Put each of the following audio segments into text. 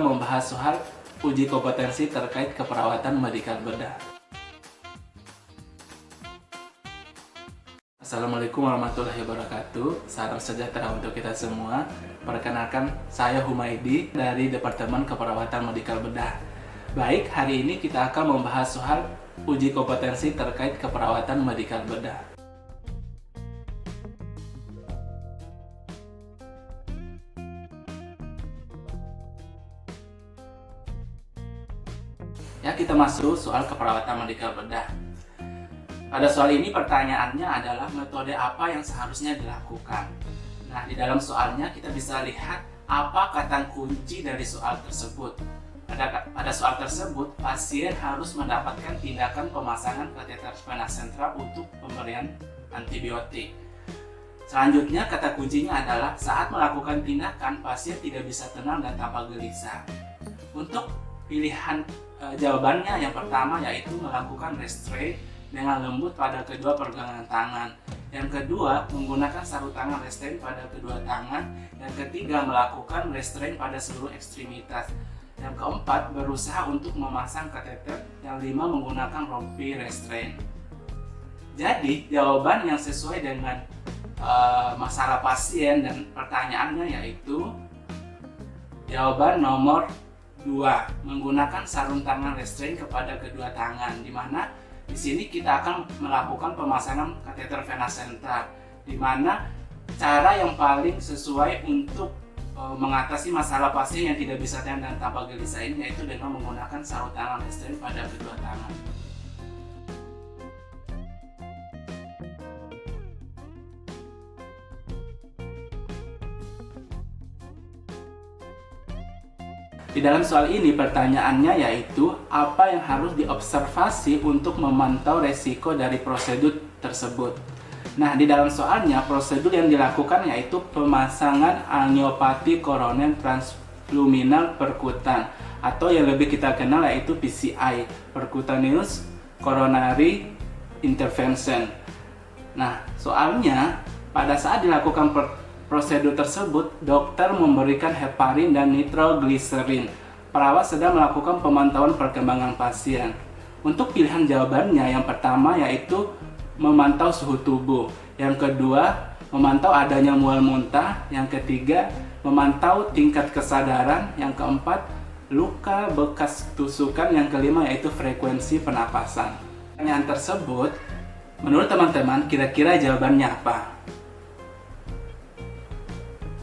akan membahas soal uji kompetensi terkait keperawatan medikal bedah. Assalamualaikum warahmatullahi wabarakatuh. Salam sejahtera untuk kita semua. Perkenalkan, saya Humaydi dari Departemen Keperawatan Medikal Bedah. Baik, hari ini kita akan membahas soal uji kompetensi terkait keperawatan medikal bedah. Ya, kita masuk soal keperawatan medikal bedah. Pada soal ini pertanyaannya adalah metode apa yang seharusnya dilakukan. Nah, di dalam soalnya kita bisa lihat apa kata kunci dari soal tersebut. Pada soal tersebut, pasien harus mendapatkan tindakan pemasangan kateter vena sentral untuk pemberian antibiotik. Selanjutnya, kata kuncinya adalah saat melakukan tindakan, pasien tidak bisa tenang dan tampak gelisah. Untuk pilihan jawabannya yang pertama yaitu melakukan restraint dengan lembut pada kedua pergelangan tangan. Yang kedua, menggunakan sarung tangan restraint pada kedua tangan. Yang ketiga, melakukan restraint pada seluruh ekstremitas. Yang keempat, berusaha untuk memasang kateter. Yang lima, menggunakan rompi restraint. Jadi, jawaban yang sesuai dengan masalah pasien dan pertanyaannya yaitu jawaban nomor 2, menggunakan sarung tangan restraint kepada kedua tangan, di mana di sini kita akan melakukan pemasangan kateter vena sentral, di mana cara yang paling sesuai untuk mengatasi masalah pasien yang tidak bisa tenang dan tampak gelisah ini yaitu dengan menggunakan sarung tangan restraint pada kedua tangan. Di dalam soal ini pertanyaannya yaitu apa yang harus diobservasi untuk memantau resiko dari prosedur tersebut. Nah, di dalam soalnya prosedur yang dilakukan yaitu pemasangan angiopati koroner transluminal perkutan atau yang lebih kita kenal yaitu PCI, percutaneous coronary intervention. Nah, soalnya pada saat dilakukan prosedur tersebut, dokter memberikan heparin dan nitroglycerin. Perawat sedang melakukan pemantauan perkembangan pasien. Untuk pilihan jawabannya, yang pertama yaitu memantau suhu tubuh. Yang kedua, memantau adanya mual muntah. Yang ketiga, memantau tingkat kesadaran. Yang keempat, luka bekas tusukan. Yang kelima yaitu frekuensi pernapasan. Pertanyaan tersebut, menurut teman-teman, kira-kira jawabannya apa?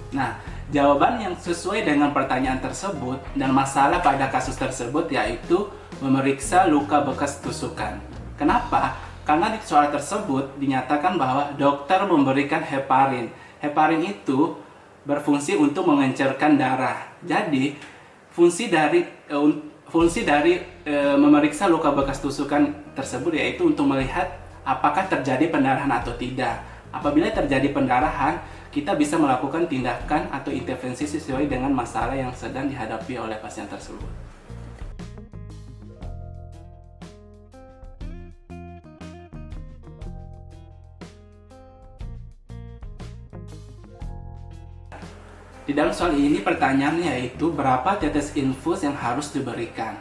Nah, jawaban yang sesuai dengan pertanyaan tersebut dan masalah pada kasus tersebut yaitu memeriksa luka bekas tusukan. Kenapa? Karena di soal tersebut dinyatakan bahwa dokter memberikan heparin. Heparin itu berfungsi untuk mengencerkan darah. Jadi, fungsi dari memeriksa luka bekas tusukan tersebut yaitu untuk melihat apakah terjadi pendarahan atau tidak. Apabila terjadi pendarahan, kita bisa melakukan tindakan atau intervensi sesuai dengan masalah yang sedang dihadapi oleh pasien tersebut. Di dalam soal ini pertanyaannya yaitu berapa tetes infus yang harus diberikan.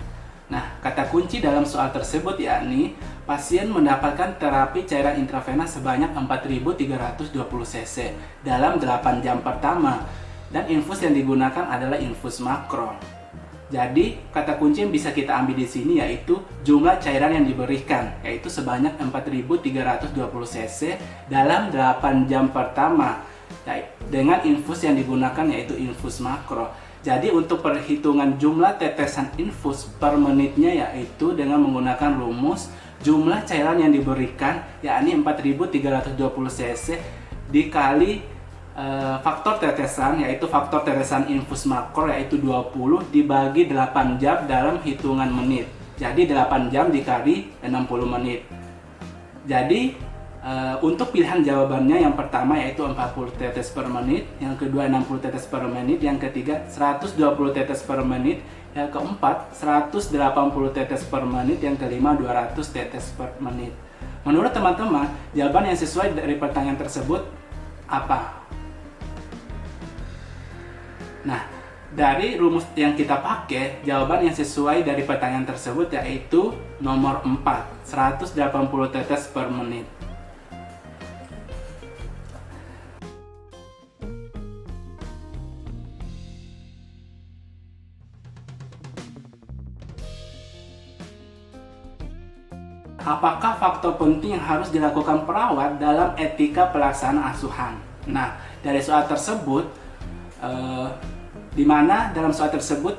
Nah, kata kunci dalam soal tersebut yakni pasien mendapatkan terapi cairan intravena sebanyak 4.320 cc dalam 8 jam pertama dan infus yang digunakan adalah infus makro. Jadi, kata kunci yang bisa kita ambil di sini yaitu jumlah cairan yang diberikan yaitu sebanyak 4.320 cc dalam 8 jam pertama dengan infus yang digunakan yaitu infus makro. Jadi untuk perhitungan jumlah tetesan infus per menitnya yaitu dengan menggunakan rumus jumlah cairan yang diberikan yakni 4.320 cc dikali faktor tetesan yaitu faktor tetesan infus makro yaitu 20 dibagi 8 jam dalam hitungan menit. Jadi 8 jam dikali 60 menit. Jadi untuk pilihan jawabannya yang pertama yaitu 40 tetes per menit, yang kedua 60 tetes per menit, yang ketiga 120 tetes per menit, yang keempat 180 tetes per menit, yang kelima 200 tetes per menit. Menurut teman-teman, jawaban yang sesuai dari pertanyaan tersebut apa? Nah, Dari rumus yang kita pakai, jawaban yang sesuai dari pertanyaan tersebut yaitu nomor 4, 180 tetes per menit. Apakah faktor penting yang harus dilakukan perawat dalam etika pelaksanaan asuhan? Nah, dari soal tersebut, di mana dalam soal tersebut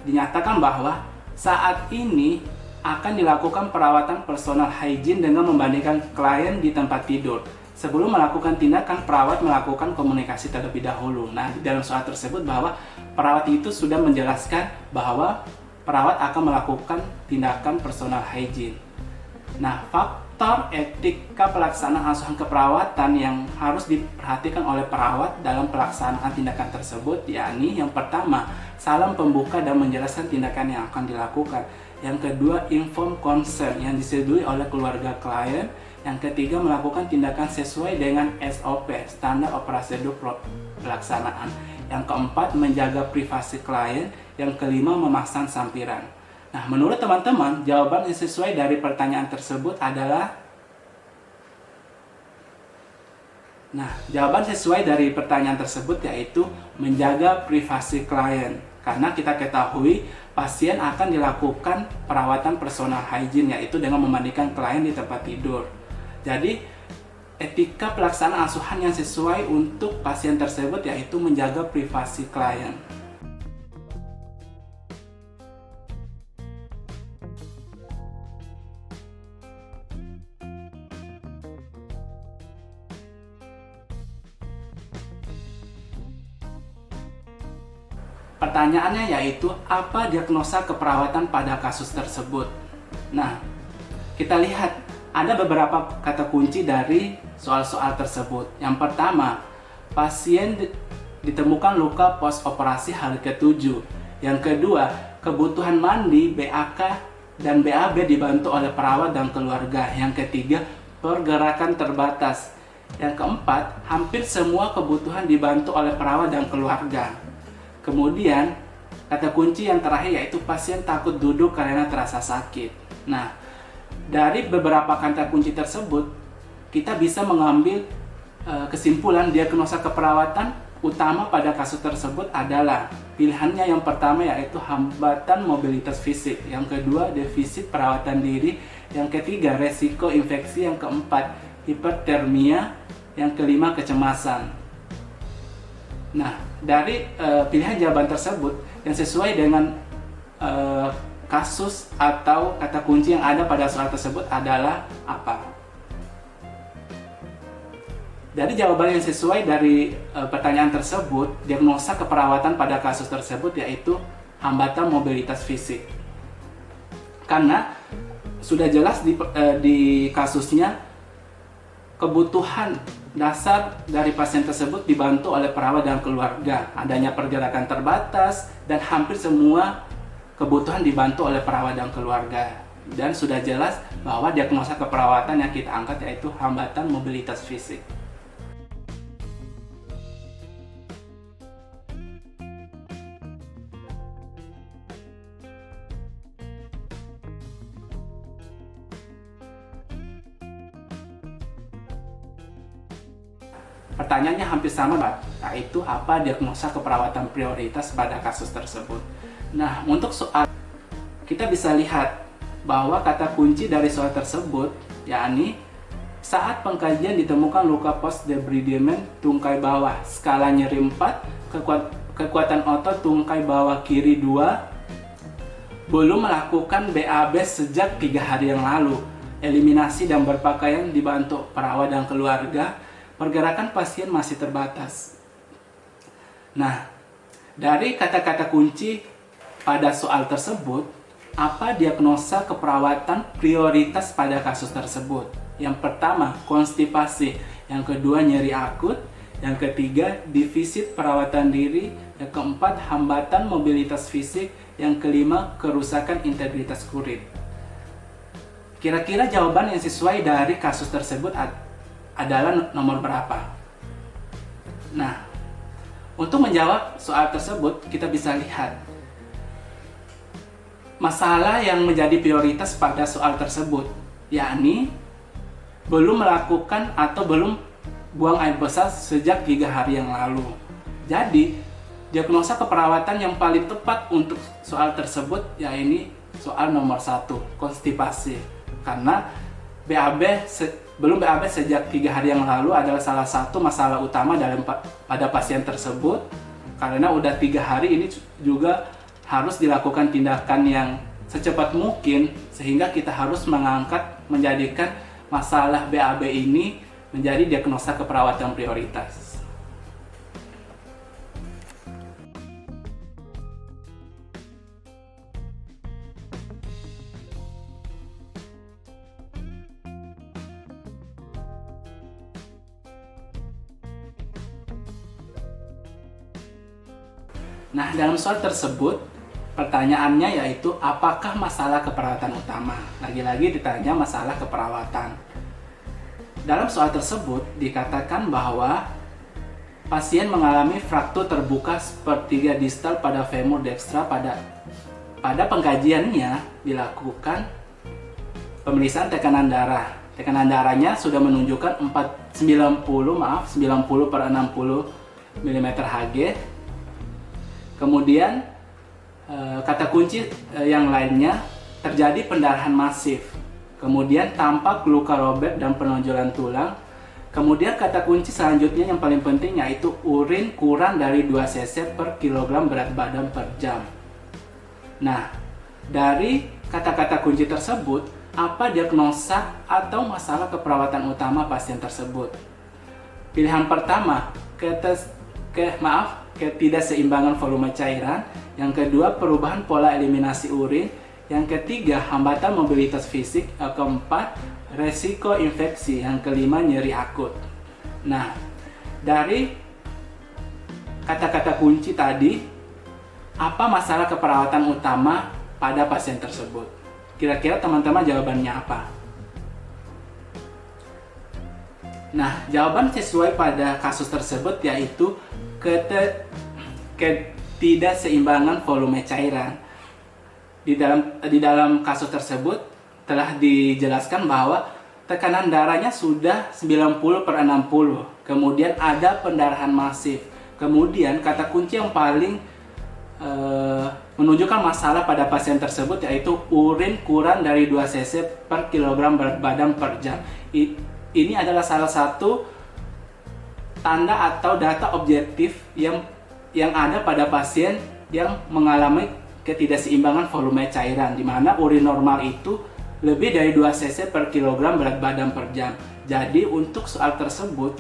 dinyatakan bahwa saat ini akan dilakukan perawatan personal hygiene dengan membandingkan klien di tempat tidur. Sebelum melakukan tindakan, perawat melakukan komunikasi terlebih dahulu. Nah, di dalam soal tersebut bahwa perawat itu sudah menjelaskan bahwa perawat akan melakukan tindakan personal hygiene. Nah, faktor etika pelaksanaan asuhan keperawatan yang harus diperhatikan oleh perawat dalam pelaksanaan tindakan tersebut, yakni yang pertama, salam pembuka dan menjelaskan tindakan yang akan dilakukan. Yang kedua, inform consent yang disetujui oleh keluarga klien. Yang ketiga, melakukan tindakan sesuai dengan SOP, standar prosedur pelaksanaan. Yang keempat, menjaga privasi klien. Yang kelima, memasang sampiran. Nah, menurut teman-teman, jawaban yang sesuai dari pertanyaan tersebut adalah jawaban sesuai dari pertanyaan tersebut yaitu menjaga privasi klien. Karena kita ketahui pasien akan dilakukan perawatan personal hygiene, yaitu dengan memandikan klien di tempat tidur. Jadi, etika pelaksanaan asuhan yang sesuai untuk pasien tersebut yaitu menjaga privasi klien. Pertanyaannya yaitu, apa diagnosa keperawatan pada kasus tersebut? Nah, kita lihat ada beberapa kata kunci dari soal-soal tersebut. Yang pertama, pasien ditemukan luka post-operasi hari ke-7. Yang kedua, kebutuhan mandi, BAK, dan BAB dibantu oleh perawat dan keluarga. Yang ketiga, pergerakan terbatas. Yang keempat, hampir semua kebutuhan dibantu oleh perawat dan keluarga. Kemudian, kata kunci yang terakhir yaitu pasien takut duduk karena terasa sakit. Nah, dari beberapa kata kunci tersebut, kita bisa mengambil kesimpulan diagnosa keperawatan utama pada kasus tersebut adalah pilihannya yang pertama yaitu hambatan mobilitas fisik, yang kedua defisit perawatan diri, yang ketiga resiko infeksi, yang keempat hipertermia, yang kelima kecemasan. Nah, dari pilihan jawaban tersebut yang sesuai dengan kasus atau kata kunci yang ada pada soal tersebut adalah apa? Dari jawaban yang sesuai dari pertanyaan tersebut, diagnosa keperawatan pada kasus tersebut yaitu hambatan mobilitas fisik. Karena sudah jelas di kasusnya kebutuhan dasar dari pasien tersebut dibantu oleh perawat dan keluarga. Adanya pergerakan terbatas dan hampir semua kebutuhan dibantu oleh perawat dan keluarga. Dan sudah jelas bahwa diagnosa keperawatan yang kita angkat yaitu hambatan mobilitas fisik. Pertanyaannya hampir sama, yaitu apa diagnosa keperawatan prioritas pada kasus tersebut. Nah, untuk soal kita bisa lihat bahwa kata kunci dari soal tersebut yakni saat pengkajian ditemukan luka post debridement tungkai bawah, skala nyeri 4, kekuatan otot tungkai bawah kiri 2, belum melakukan BAB sejak 3 hari yang lalu, eliminasi dan berpakaian dibantu perawat dan keluarga, pergerakan pasien masih terbatas. Nah, dari kata-kata kunci pada soal tersebut, apa diagnosa keperawatan prioritas pada kasus tersebut? Yang pertama, konstipasi. Yang kedua, nyeri akut. Yang ketiga, defisit perawatan diri. Yang keempat, hambatan mobilitas fisik. Yang kelima, kerusakan integritas kulit. Kira-kira jawaban yang sesuai dari kasus tersebut adalah nomor berapa? Nah, Untuk menjawab soal tersebut, kita bisa lihat masalah yang menjadi prioritas pada soal tersebut, yakni belum melakukan atau belum buang air besar sejak 3 hari yang lalu. Jadi, diagnosa keperawatan yang paling tepat untuk soal tersebut yaitu soal nomor 1, konstipasi. Karena belum BAB sejak 3 hari yang lalu adalah salah satu masalah utama pada pasien tersebut. Karena udah 3 hari ini juga harus dilakukan tindakan yang secepat mungkin, sehingga kita harus menjadikan masalah BAB ini menjadi diagnosa keperawatan prioritas. Nah, dalam soal tersebut, pertanyaannya yaitu apakah masalah keperawatan utama? Lagi-lagi ditanya masalah keperawatan. Dalam soal tersebut dikatakan bahwa pasien mengalami fraktur terbuka sepertiga distal pada femur dekstra. Pada pengkajiannya dilakukan pemeriksaan tekanan darah. Tekanan darahnya sudah menunjukkan 90 per 60 mm Hg. Kemudian kata kunci yang lainnya terjadi pendarahan masif. Kemudian tampak luka robek dan penonjolan tulang. Kemudian kata kunci selanjutnya yang paling penting yaitu urin kurang dari 2 cc per kilogram berat badan per jam. Nah, dari kata-kata kunci tersebut, apa diagnosa atau masalah keperawatan utama pasien tersebut? Pilihan pertama, ketidakseimbangan volume cairan. Yang kedua, perubahan pola eliminasi urin. Yang ketiga, hambatan mobilitas fisik. Yang keempat, resiko infeksi. Yang kelima, nyeri akut. Nah, dari kata-kata kunci tadi, apa masalah keperawatan utama pada pasien tersebut? Kira-kira teman-teman jawabannya apa? Nah, jawaban sesuai pada kasus tersebut yaitu ketidakseimbangan volume cairan. Di dalam kasus tersebut telah dijelaskan bahwa tekanan darahnya sudah 90 per 60. Kemudian ada pendarahan masif. Kemudian kata kunci yang paling menunjukkan masalah pada pasien tersebut yaitu urin kurang dari 2 cc per kilogram berat badan per jam. Ini adalah salah satu tanda atau data objektif yang ada pada pasien yang mengalami ketidakseimbangan volume cairan, di mana urin normal itu lebih dari 2 cc per kilogram berat badan per jam. Jadi untuk soal tersebut,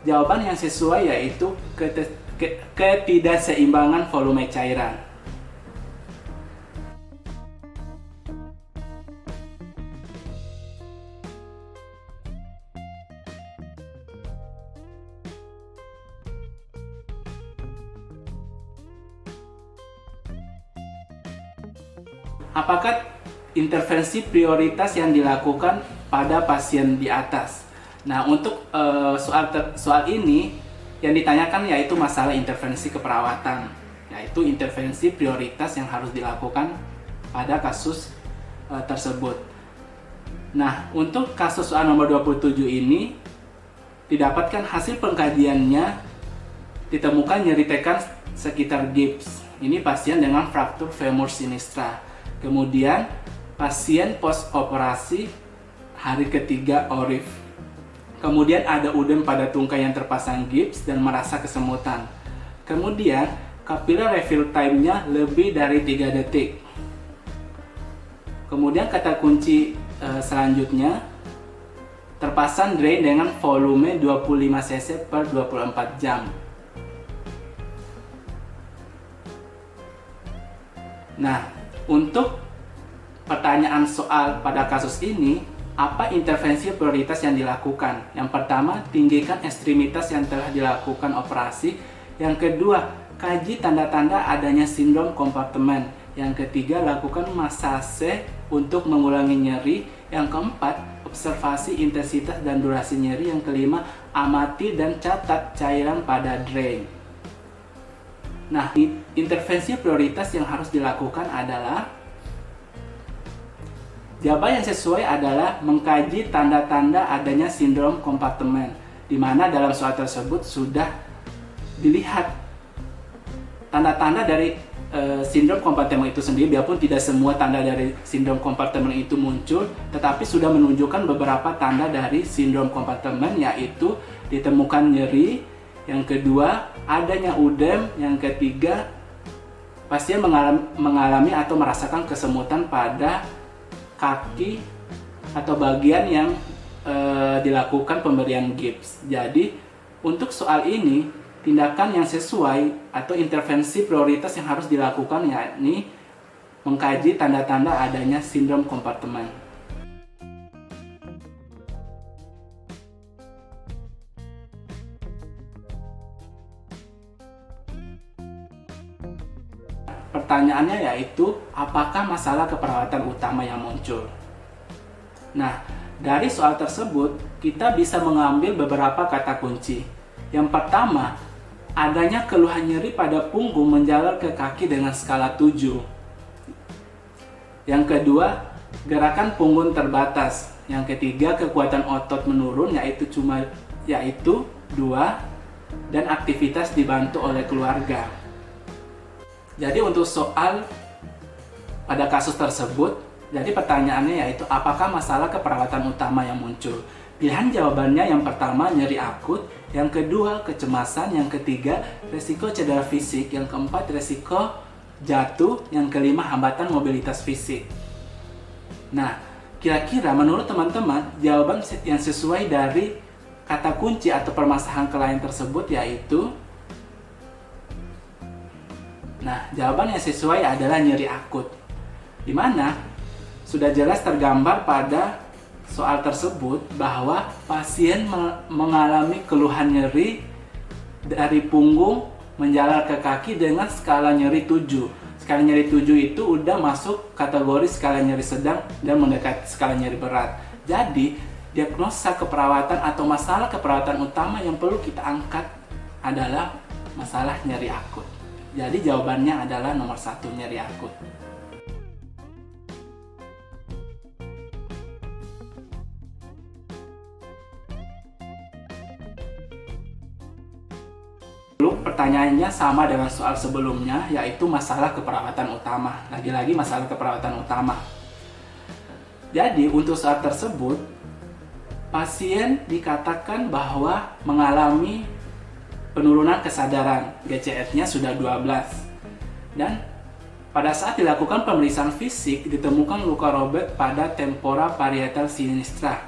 jawaban yang sesuai yaitu ketidakseimbangan volume cairan. Apakah intervensi prioritas yang dilakukan pada pasien di atas? Nah, untuk soal ini yang ditanyakan yaitu masalah intervensi keperawatan, yaitu intervensi prioritas yang harus dilakukan pada kasus tersebut. Nah, untuk kasus soal nomor 27 ini didapatkan hasil pengkajiannya ditemukan nyeri tekan sekitar gips. Ini pasien dengan fraktur femur sinistra. Kemudian pasien post operasi hari ketiga ORIF. Kemudian ada udem pada tungkai yang terpasang gips dan merasa kesemutan. Kemudian capillary refill time-nya lebih dari 3 detik. Kemudian kata kunci selanjutnya terpasang drain dengan volume 25 cc per 24 jam. Nah, untuk pertanyaan soal pada kasus ini, apa intervensi prioritas yang dilakukan? Yang pertama, tinggikan ekstremitas yang telah dilakukan operasi. Yang kedua, kaji tanda-tanda adanya sindrom kompartemen. Yang ketiga, lakukan masase untuk mengurangi nyeri. Yang keempat, observasi intensitas dan durasi nyeri. Yang kelima, amati dan catat cairan pada drain. Nah, intervensi prioritas yang harus dilakukan adalah jawaban yang sesuai adalah mengkaji tanda-tanda adanya sindrom kompartemen, di mana dalam soal tersebut sudah dilihat tanda-tanda dari sindrom kompartemen itu sendiri, biarpun tidak semua tanda dari sindrom kompartemen itu muncul, tetapi sudah menunjukkan beberapa tanda dari sindrom kompartemen, yaitu ditemukan nyeri, yang kedua adanya udem, yang ketiga pasien mengalami atau merasakan kesemutan pada kaki atau bagian yang dilakukan pemberian gips. Jadi untuk soal ini tindakan yang sesuai atau intervensi prioritas yang harus dilakukan yakni mengkaji tanda-tanda adanya sindrom kompartemen. Pertanyaannya yaitu, apakah masalah keperawatan utama yang muncul? Nah, dari soal tersebut kita bisa mengambil beberapa kata kunci. Yang pertama, adanya keluhan nyeri pada punggung menjalar ke kaki dengan skala 7. Yang kedua, gerakan punggung terbatas. Yang ketiga, kekuatan otot menurun yaitu 2, dan aktivitas dibantu oleh keluarga. Jadi untuk soal pada kasus tersebut, jadi pertanyaannya yaitu apakah masalah keperawatan utama yang muncul? Pilihan jawabannya yang pertama nyeri akut, yang kedua kecemasan, yang ketiga resiko cedera fisik, yang keempat resiko jatuh, yang kelima hambatan mobilitas fisik. Nah, kira-kira menurut teman-teman jawaban yang sesuai dari kata kunci atau permasalahan klien tersebut yaitu, nah jawaban yang sesuai adalah nyeri akut, di mana sudah jelas tergambar pada soal tersebut bahwa pasien mengalami keluhan nyeri dari punggung menjalar ke kaki dengan skala nyeri 7. Skala nyeri 7 itu udah masuk kategori skala nyeri sedang dan mendekati skala nyeri berat. Jadi, diagnosa keperawatan atau masalah keperawatan utama yang perlu kita angkat adalah masalah nyeri akut. Jadi jawabannya adalah nomor 1, nyeri akut. Pertanyaannya sama dengan soal sebelumnya, yaitu masalah keperawatan utama. Lagi-lagi masalah keperawatan utama. Jadi untuk soal tersebut, pasien dikatakan bahwa mengalami penurunan kesadaran, GCS-nya sudah 12. Dan pada saat dilakukan pemeriksaan fisik, ditemukan luka robek pada tempora parietal sinistra,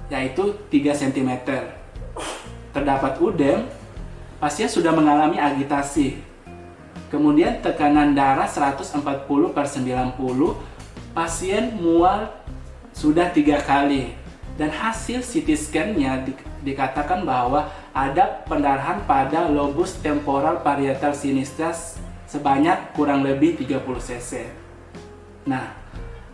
yaitu 3 cm. Terdapat udem, pasien sudah mengalami agitasi. Kemudian tekanan darah 140/90, pasien mual sudah 3 kali. Dan hasil CT scan-nya dikatakan bahwa ada pendarahan pada lobus temporal parietal sinistra sebanyak kurang lebih 30 cc. Nah,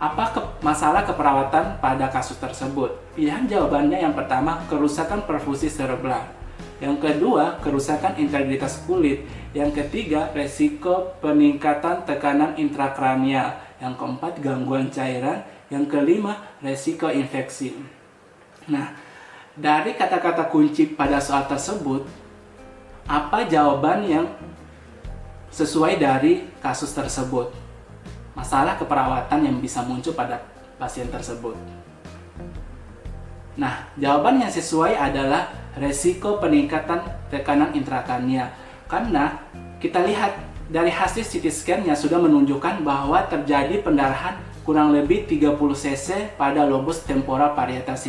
apa masalah keperawatan pada kasus tersebut? Pilihan jawabannya yang pertama, kerusakan perfusi cerebral. Yang kedua, kerusakan integritas kulit. Yang ketiga, resiko peningkatan tekanan intrakranial. Yang keempat, gangguan cairan. Yang kelima, resiko infeksi. Nah, dari kata-kata kunci pada soal tersebut, apa jawaban yang sesuai dari kasus tersebut? Masalah keperawatan yang bisa muncul pada pasien tersebut. Nah, jawaban yang sesuai adalah resiko peningkatan tekanan intrakranial. Karena kita lihat dari hasil CT scan-nya sudah menunjukkan bahwa terjadi pendarahan kurang lebih 30 cc pada lobus temporal parietal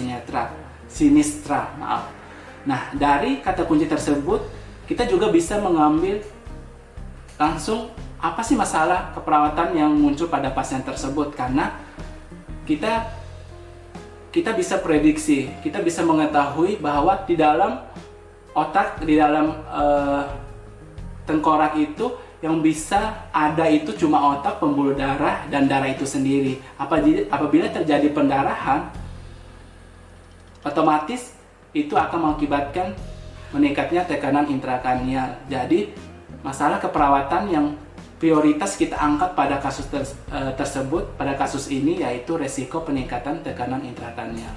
sinistra. Nah, dari kata kunci tersebut kita juga bisa mengambil langsung apa sih masalah keperawatan yang muncul pada pasien tersebut, karena kita bisa prediksi, kita bisa mengetahui bahwa di dalam otak, di dalam tengkorak itu yang bisa ada itu cuma otak, pembuluh darah, dan darah itu sendiri. Apabila terjadi pendarahan, otomatis itu akan mengakibatkan meningkatnya tekanan intrakranial. Jadi masalah keperawatan yang prioritas kita angkat pada kasus tersebut, pada kasus ini, yaitu resiko peningkatan tekanan intrakranial.